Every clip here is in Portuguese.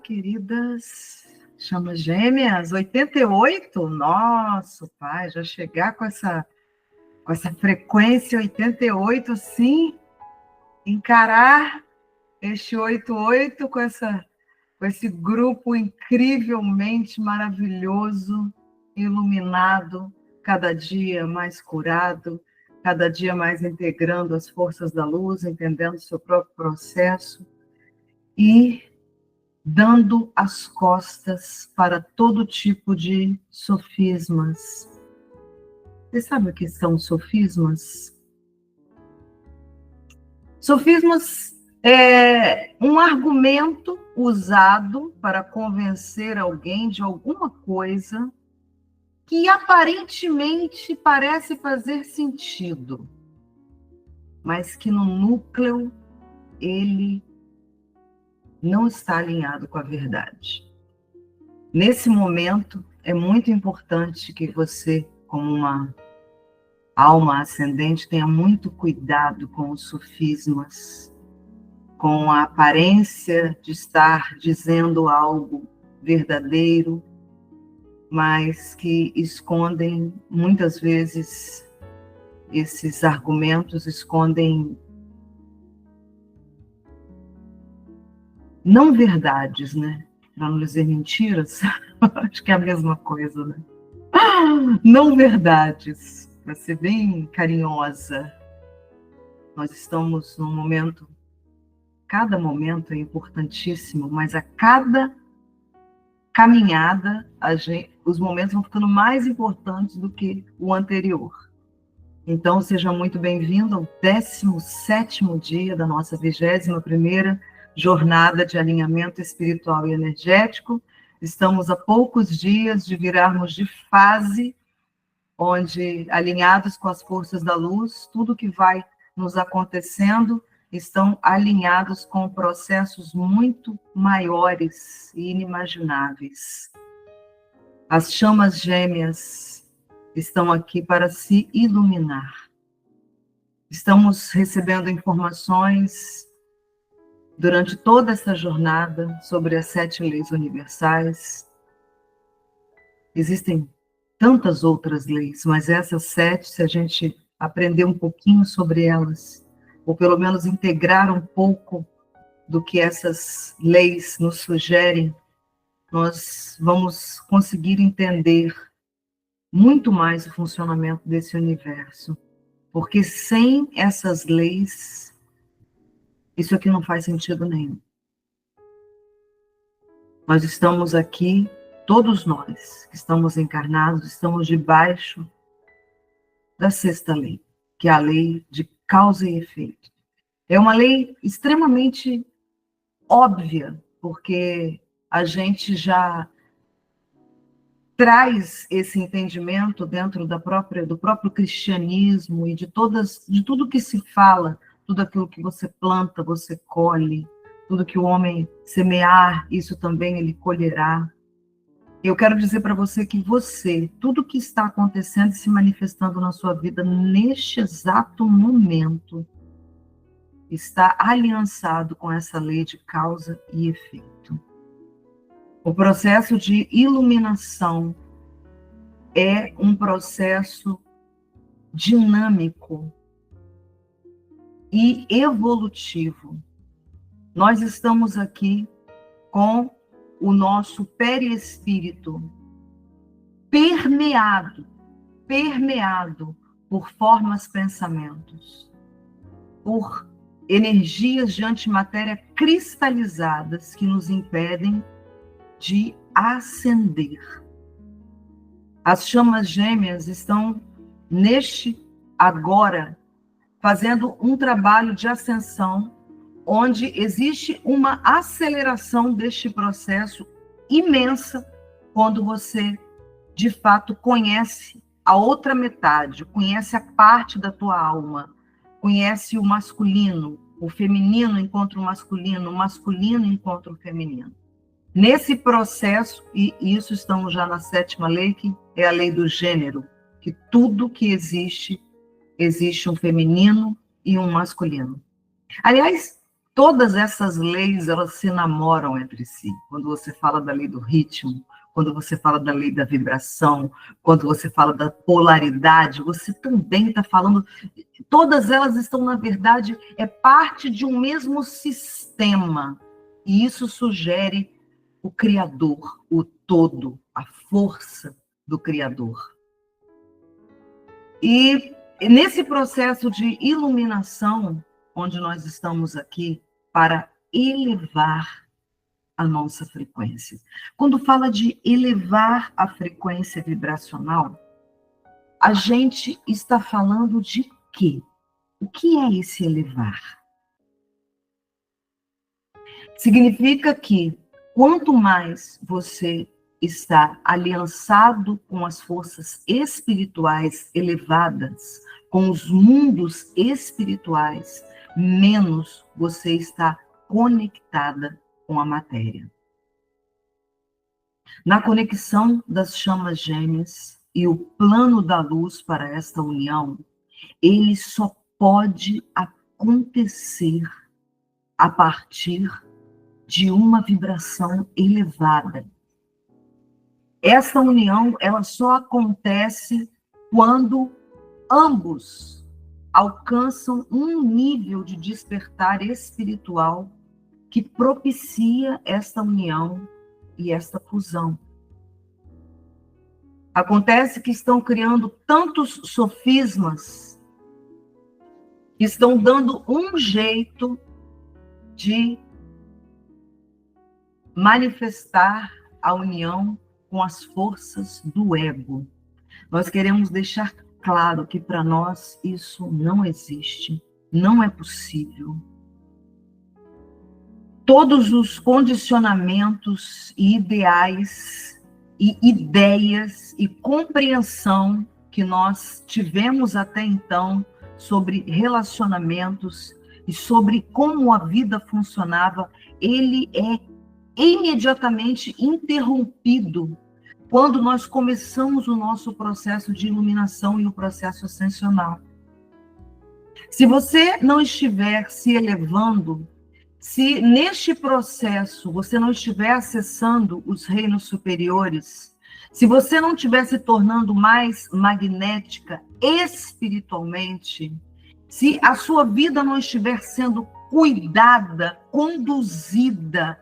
Queridas chamas gêmeas, 88, nossa, pai, já chegar com essa frequência 88, assim, encarar este 88 com esse grupo incrivelmente maravilhoso, iluminado, cada dia mais curado, cada dia mais integrando as forças da luz, entendendo o seu próprio processo e dando as costas para todo tipo de sofismas. Você sabe o que são sofismas? Sofismas é um argumento usado para convencer alguém de alguma coisa que aparentemente parece fazer sentido, mas que no núcleo ele não está alinhado com a verdade. Nesse momento, é muito importante que você, como uma alma ascendente, tenha muito cuidado com os sofismas, com a aparência de estar dizendo algo verdadeiro, mas que escondem, muitas vezes, esses argumentos escondem não verdades, né? Para não dizer mentiras, acho que é a mesma coisa, né? Não verdades, para ser bem carinhosa. Nós estamos num momento, cada momento é importantíssimo, mas a cada caminhada, os momentos vão ficando mais importantes do que o anterior. Então, seja muito bem-vindo ao 17º dia da nossa 21ª jornada de alinhamento espiritual e energético. Estamos a poucos dias de virarmos de fase, onde, alinhados com as forças da luz, tudo que vai nos acontecendo estão alinhados com processos muito maiores e inimagináveis. As chamas gêmeas estão aqui para se iluminar. Estamos recebendo informações durante toda essa jornada sobre as 7 leis universais. Existem tantas outras leis, mas essas 7, se a gente aprender um pouquinho sobre elas, ou pelo menos integrar um pouco do que essas leis nos sugerem, nós vamos conseguir entender muito mais o funcionamento desse universo. Porque sem essas leis, isso aqui não faz sentido nenhum. Nós estamos aqui, todos nós que estamos encarnados, estamos debaixo da 6ª lei, que é a lei de causa e efeito. É uma lei extremamente óbvia, porque a gente já traz esse entendimento dentro do próprio cristianismo e de tudo que se fala, tudo aquilo que você planta, você colhe, tudo que o homem semear, isso também ele colherá. Eu quero dizer para você que tudo que está acontecendo e se manifestando na sua vida neste exato momento, está aliançado com essa lei de causa e efeito. O processo de iluminação é um processo dinâmico e evolutivo. Nós estamos aqui com o nosso perispírito permeado por formas pensamentos, por energias de antimatéria cristalizadas que nos impedem de ascender. As chamas gêmeas estão neste agora fazendo um trabalho de ascensão, onde existe uma aceleração deste processo imensa quando você, de fato, conhece a outra metade, conhece a parte da tua alma, conhece o masculino, o feminino encontra o masculino encontra o feminino. Nesse processo, e isso estamos já na 7ª lei, que é a lei do gênero, que tudo que existe, existe um feminino e um masculino. Aliás, todas essas leis, elas se namoram entre si. Quando você fala da lei do ritmo, quando você fala da lei da vibração, quando você fala da polaridade, você também está falando... Todas elas estão, na verdade, é parte de um mesmo sistema. E isso sugere o Criador, o todo, a força do Criador. E nesse processo de iluminação, onde nós estamos aqui para elevar a nossa frequência. Quando fala de elevar a frequência vibracional, a gente está falando de quê? O que é esse elevar? Significa que quanto mais você está aliançado com as forças espirituais elevadas, com os mundos espirituais, menos você está conectada com a matéria. Na conexão das chamas gêmeas e o plano da luz para esta união, ele só pode acontecer a partir de uma vibração elevada. Essa união, ela só acontece quando ambos alcançam um nível de despertar espiritual que propicia esta união e esta fusão. Acontece que estão criando tantos sofismas, estão dando um jeito de manifestar a união com as forças do ego. Nós queremos deixar claro que para nós isso não existe, não é possível. Todos os condicionamentos e ideais e ideias e compreensão que nós tivemos até então sobre relacionamentos e sobre como a vida funcionava, ele é imediatamente interrompido quando nós começamos o nosso processo de iluminação e o processo ascensional. Se você não estiver se elevando, se neste processo você não estiver acessando os reinos superiores, se você não estiver se tornando mais magnética espiritualmente, se a sua vida não estiver sendo cuidada, conduzida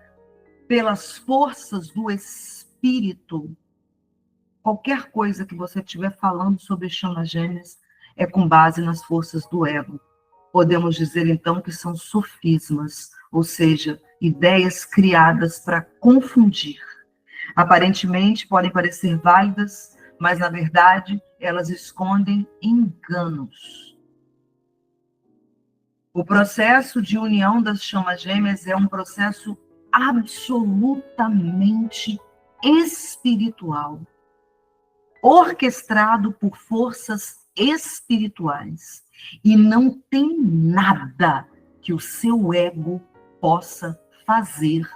pelas forças do espírito, qualquer coisa que você estiver falando sobre chamas gêmeas é com base nas forças do ego. Podemos dizer, então, que são sofismas, ou seja, ideias criadas para confundir. Aparentemente, podem parecer válidas, mas, na verdade, elas escondem enganos. O processo de união das chamas gêmeas é um processo absolutamente espiritual, orquestrado por forças espirituais. E não tem nada que o seu ego possa fazer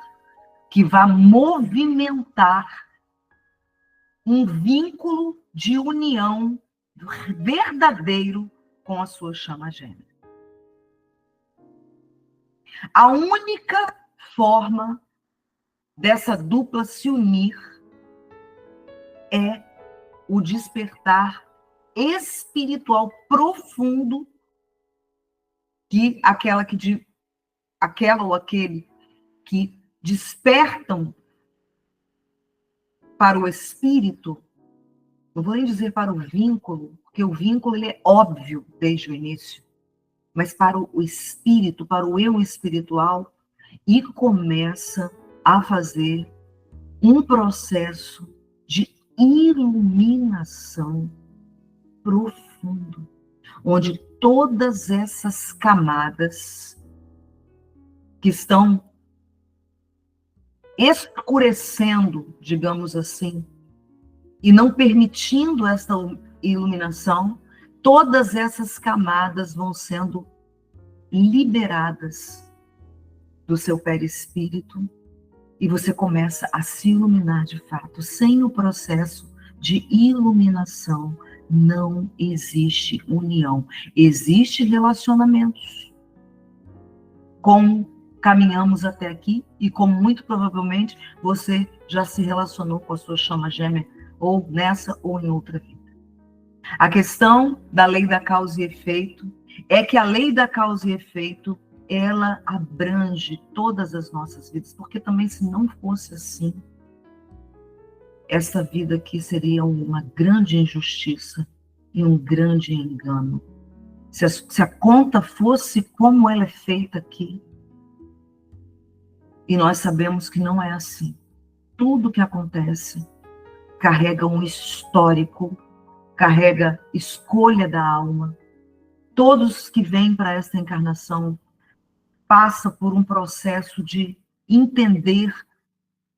que vá movimentar um vínculo de união verdadeiro com a sua chama gêmea. A única forma dessa dupla se unir é o despertar espiritual profundo que aquela ou aquele que despertam para o espírito, não vou nem dizer para o vínculo, porque o vínculo ele é óbvio desde o início, mas para o espírito, para o eu espiritual, e começa a fazer um processo de iluminação profundo, onde todas essas camadas que estão escurecendo, digamos assim, e não permitindo iluminação, todas essas camadas vão sendo liberadas do seu perispírito e você começa a se iluminar de fato. Sem o processo de iluminação, não existe união. Existe relacionamentos. Como caminhamos até aqui e como muito provavelmente você já se relacionou com a sua chama gêmea, ou nessa ou em outra vida. A questão da lei da causa e efeito é que a lei da causa e efeito, ela abrange todas as nossas vidas, porque também se não fosse assim, essa vida aqui seria uma grande injustiça e um grande engano. Se a conta fosse como ela é feita aqui, e nós sabemos que não é assim. Tudo que acontece carrega um histórico, carrega escolha da alma. Todos que vêm para esta encarnação passam por um processo de entender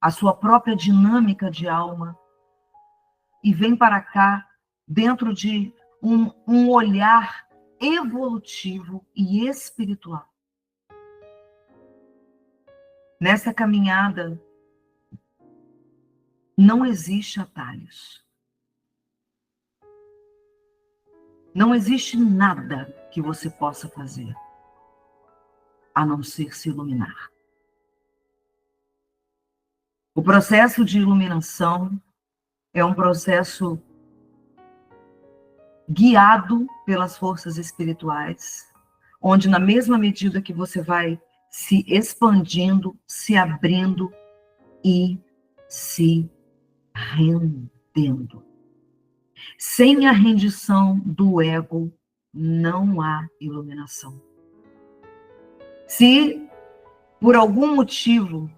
a sua própria dinâmica de alma e vem para cá dentro de um olhar evolutivo e espiritual. Nessa caminhada, não existe atalhos. Não existe nada que você possa fazer, a não ser se iluminar. O processo de iluminação é um processo guiado pelas forças espirituais, onde na mesma medida que você vai se expandindo, se abrindo e se rendendo. Sem a rendição do ego, não há iluminação. Se por algum motivo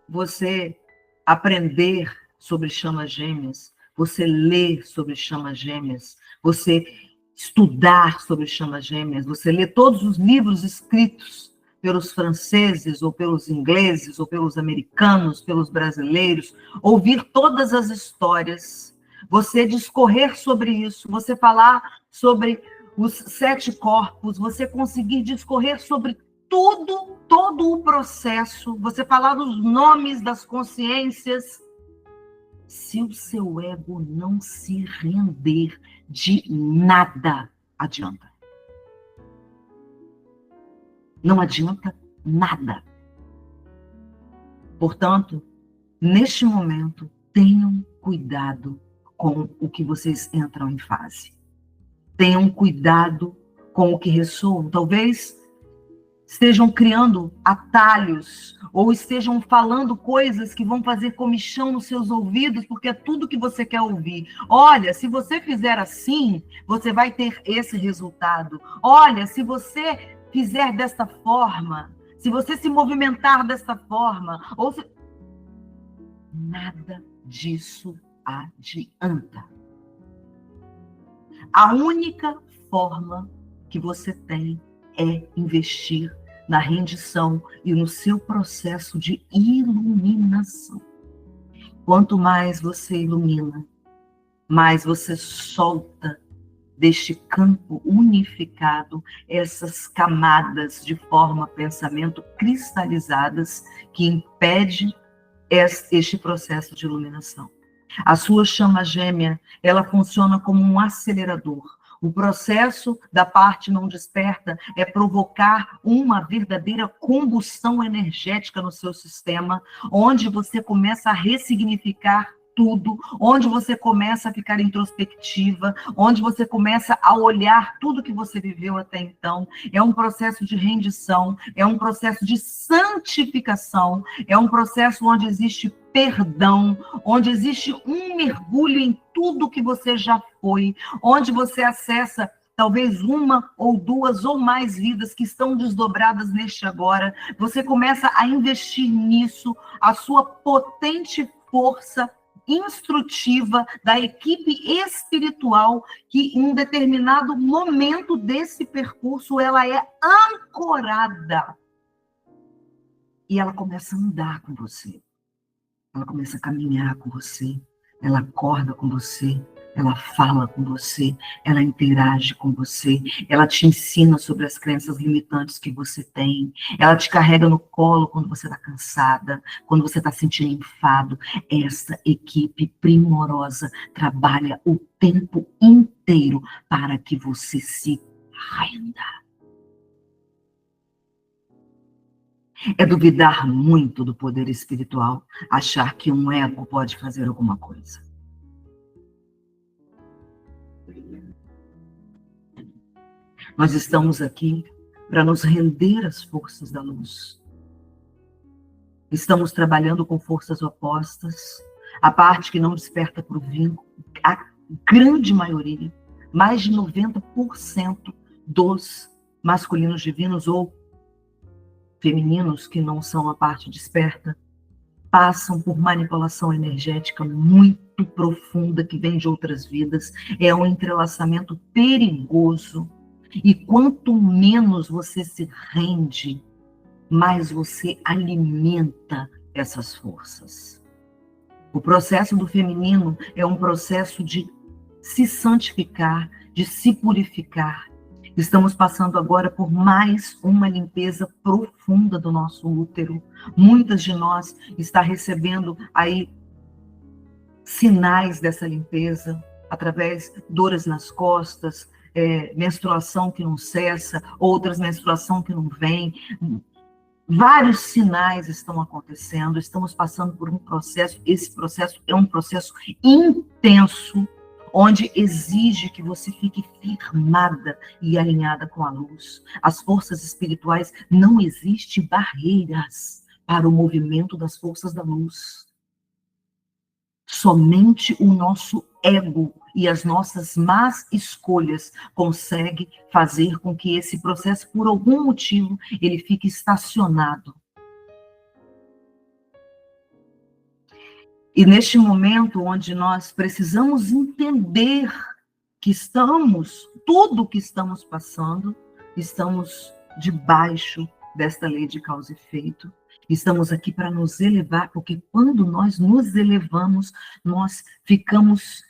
você aprender sobre chamas gêmeas, você ler sobre chamas gêmeas, você estudar sobre chamas gêmeas, você ler todos os livros escritos pelos franceses, ou pelos ingleses, ou pelos americanos, pelos brasileiros, ouvir todas as histórias, você discorrer sobre isso, você falar sobre os 7 corpos, você conseguir discorrer sobre tudo, todo o processo, você falar dos nomes das consciências, se o seu ego não se render, de nada adianta. Não adianta nada. Portanto, neste momento, tenham cuidado com o que vocês entram em fase. Tenham cuidado com o que ressoam. Talvez estejam criando atalhos ou estejam falando coisas que vão fazer comichão nos seus ouvidos, porque é tudo que você quer ouvir. Olha, se você fizer assim, você vai ter esse resultado. Olha, se você fizer desta forma, se você se movimentar desta forma, ou se... nada disso adianta. A única forma que você tem é investir na rendição e no seu processo de iluminação. Quanto mais você ilumina, mais você solta deste campo unificado essas camadas de forma pensamento cristalizadas que impede este processo de iluminação. A sua chama gêmea, ela funciona como um acelerador. O processo da parte não desperta é provocar uma verdadeira combustão energética no seu sistema, onde você começa a ressignificar tudo, onde você começa a ficar introspectiva, onde você começa a olhar tudo que você viveu até então. É um processo de rendição, é um processo de santificação, é um processo onde existe perdão, onde existe um mergulho em tudo que você já foi, onde você acessa talvez uma ou duas ou mais vidas que estão desdobradas neste agora. Você começa a investir nisso, a sua potente força instrutiva da equipe espiritual, que em um determinado momento desse percurso ela é ancorada e ela começa a andar com você, ela começa a caminhar com você, ela acorda com você, Ela fala com você, ela interage com você, ela te ensina sobre as crenças limitantes que você tem, ela te carrega no colo quando você está cansada, quando você está sentindo enfado. Essa equipe primorosa trabalha o tempo inteiro para que você se renda. É duvidar muito do poder espiritual, achar que um ego pode fazer alguma coisa. Nós estamos aqui para nos render às forças da luz. Estamos trabalhando com forças opostas, a parte que não desperta para o vínculo, a grande maioria, mais de 90% dos masculinos divinos ou femininos que não são a parte desperta, passam por manipulação energética muito profunda que vem de outras vidas. É um entrelaçamento perigoso. E quanto menos você se rende, mais você alimenta essas forças. O processo do feminino é um processo de se santificar, de se purificar. Estamos passando agora por mais uma limpeza profunda do nosso útero. Muitas de nós estão recebendo aí sinais dessa limpeza, através de dores nas costas, menstruação que não cessa, outras menstruação que não vem. Vários sinais estão acontecendo, estamos passando por um processo, esse processo é um processo intenso, onde exige que você fique firmada e alinhada com a luz. As forças espirituais, não existem barreiras para o movimento das forças da luz. Somente o nosso ego e as nossas más escolhas conseguem fazer com que esse processo, por algum motivo, ele fique estacionado. E neste momento onde nós precisamos entender que tudo o que estamos passando, estamos debaixo desta lei de causa e efeito. Estamos aqui para nos elevar, porque quando nós nos elevamos, nós ficamos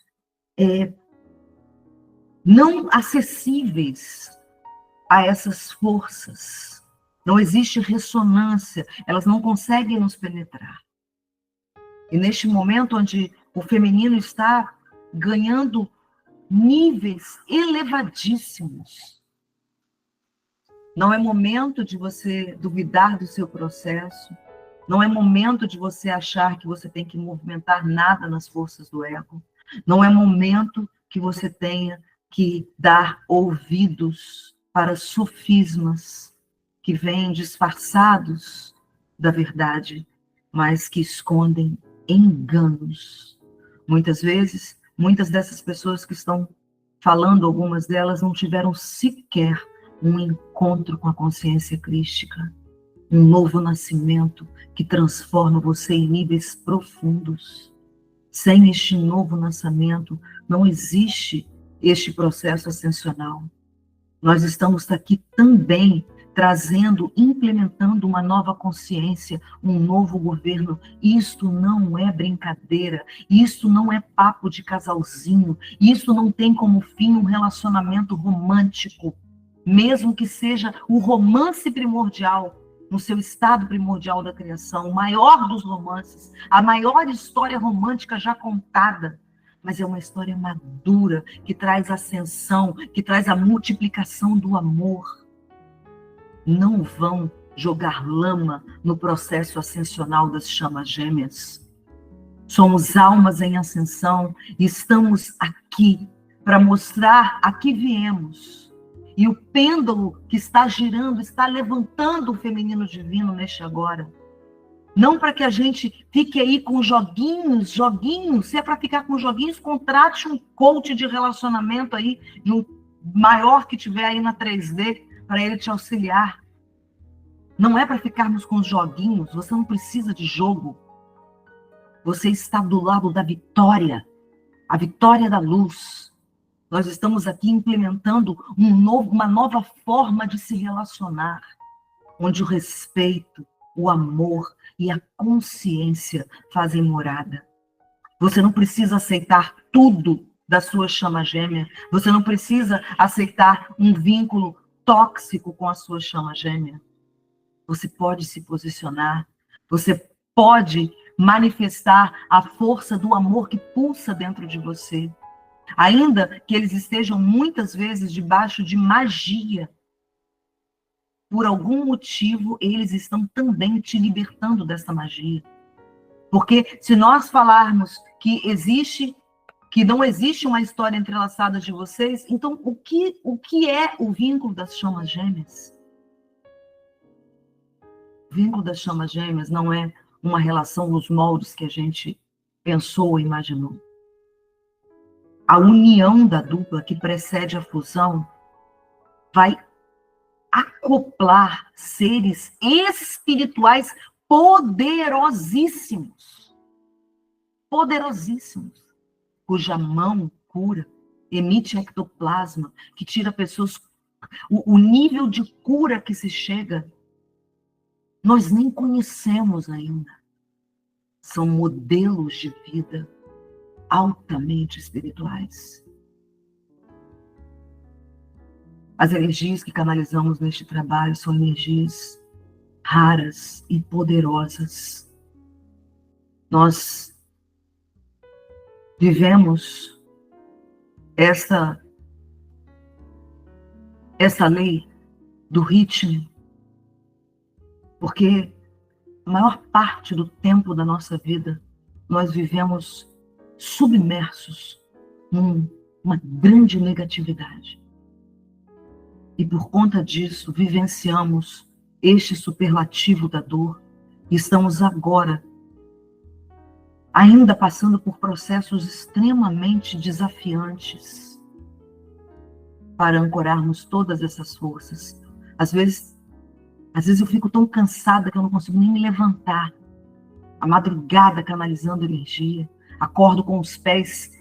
não acessíveis a essas forças. Não existe ressonância, elas não conseguem nos penetrar. E neste momento onde o feminino está ganhando níveis elevadíssimos, não é momento de você duvidar do seu processo, não é momento de você achar que você tem que movimentar nada nas forças do ego, não é momento que você tenha que dar ouvidos para sofismas que vêm disfarçados da verdade, mas que escondem enganos. Muitas vezes, muitas dessas pessoas que estão falando, algumas delas não tiveram sequer um encontro com a consciência crística, um novo nascimento que transforma você em níveis profundos. Sem este novo nascimento, não existe este processo ascensional. Nós estamos aqui também trazendo, implementando uma nova consciência, um novo governo. Isto não é brincadeira, isso não é papo de casalzinho, isso não tem como fim um relacionamento romântico, mesmo que seja o romance primordial, no seu estado primordial da criação, o maior dos romances, a maior história romântica já contada, mas é uma história madura, que traz ascensão, que traz a multiplicação do amor. Não vão jogar lama no processo ascensional das chamas gêmeas. Somos almas em ascensão e estamos aqui para mostrar a que viemos. E o pêndulo que está girando, está levantando o feminino divino neste agora. Não para que a gente fique aí com joguinhos. Se é para ficar com joguinhos, contrate um coach de relacionamento aí, de um maior que tiver aí na 3D, para ele te auxiliar. Não é para ficarmos com os joguinhos, você não precisa de jogo. Você está do lado da vitória, a vitória da luz. Nós estamos aqui implementando uma nova forma de se relacionar, onde o respeito, o amor e a consciência fazem morada. Você não precisa aceitar tudo da sua chama gêmea. Você não precisa aceitar um vínculo tóxico com a sua chama gêmea. Você pode se posicionar, você pode manifestar a força do amor que pulsa dentro de você. Ainda que eles estejam muitas vezes debaixo de magia, por algum motivo eles estão também te libertando dessa magia. Porque se nós falarmos que não existe uma história entrelaçada de vocês, então o que é o vínculo das chamas gêmeas? O vínculo das chamas gêmeas não é uma relação nos moldes que a gente pensou ou imaginou. A união da dupla que precede a fusão vai acoplar seres espirituais poderosíssimos, cuja mão cura, emite ectoplasma, que tira pessoas, o nível de cura que se chega, nós nem conhecemos ainda. São modelos de vida altamente espirituais. As energias que canalizamos neste trabalho são energias raras e poderosas. Nós vivemos essa lei do ritmo, porque a maior parte do tempo da nossa vida nós vivemos submersos numa grande negatividade. E por conta disso, vivenciamos este superlativo da dor. E estamos agora ainda passando por processos extremamente desafiantes para ancorarmos todas essas forças. Às vezes eu fico tão cansada que eu não consigo nem me levantar. A madrugada canalizando energia, acordo com os pés,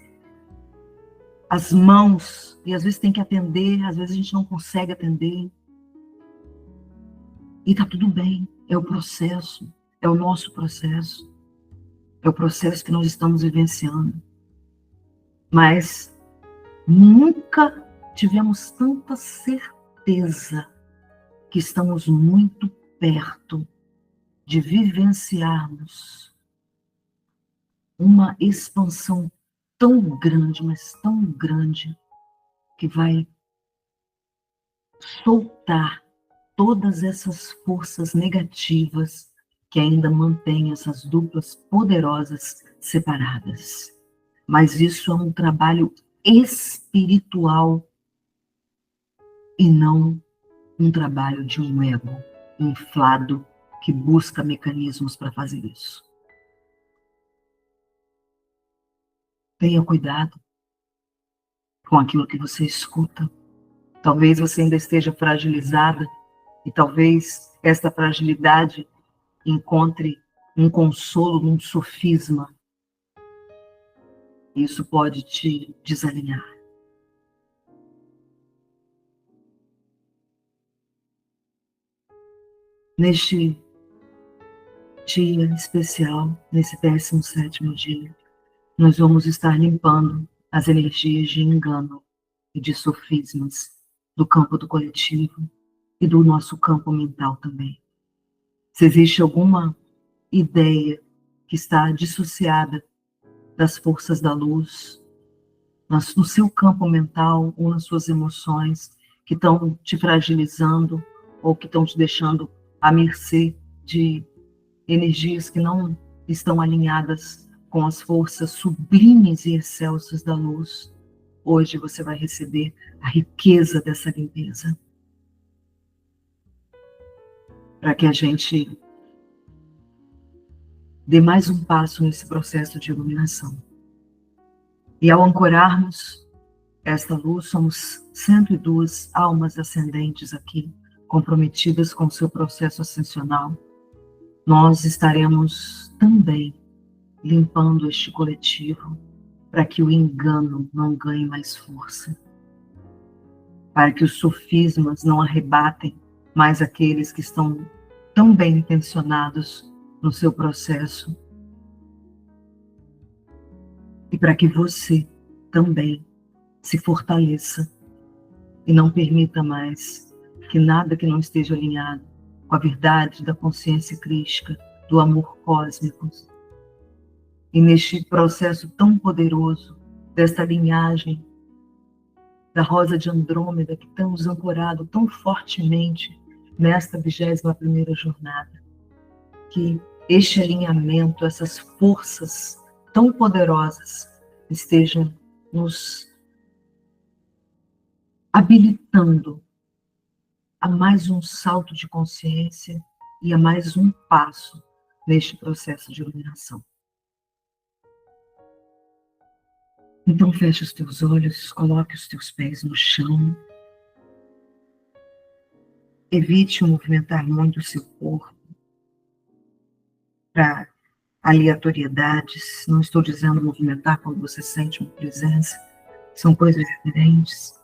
as mãos, e às vezes tem que atender, às vezes a gente não consegue atender. E tá tudo bem, é o processo, é o nosso processo. É o processo que nós estamos vivenciando. Mas nunca tivemos tanta certeza que estamos muito perto de vivenciarmos uma expansão tão grande, mas tão grande, que vai soltar todas essas forças negativas que ainda mantêm essas duplas poderosas separadas. Mas isso é um trabalho espiritual e não um trabalho de um ego inflado que busca mecanismos para fazer isso. Tenha cuidado com aquilo que você escuta. Talvez você ainda esteja fragilizada e talvez esta fragilidade encontre um consolo num sofisma. Isso pode te desalinhar. Neste dia especial, nesse 17º dia, nós vamos estar limpando as energias de engano e de sofismas do campo do coletivo e do nosso campo mental também. Se existe alguma ideia que está dissociada das forças da luz, no seu campo mental ou nas suas emoções, que estão te fragilizando ou que estão te deixando à mercê de energias que não estão alinhadas com as forças sublimes e excelsas da luz, hoje você vai receber a riqueza dessa limpeza. Para que a gente dê mais um passo nesse processo de iluminação. E ao ancorarmos esta luz, somos 102 almas ascendentes aqui, comprometidas com o seu processo ascensional. Nós estaremos também limpando este coletivo para que o engano não ganhe mais força, para que os sofismas não arrebatem mais aqueles que estão tão bem intencionados no seu processo, e para que você também se fortaleça e não permita mais que nada que não esteja alinhado com a verdade da consciência crística, do amor cósmico, e neste processo tão poderoso desta linhagem da Rosa de Andrômeda, que estamos ancorados tão fortemente nesta 21ª jornada, que este alinhamento, essas forças tão poderosas estejam nos habilitando a mais um salto de consciência e a mais um passo neste processo de iluminação. Então feche os teus olhos, coloque os teus pés no chão. Evite movimentar muito o seu corpo para aleatoriedades. Não estou dizendo movimentar quando você sente uma presença. São coisas diferentes.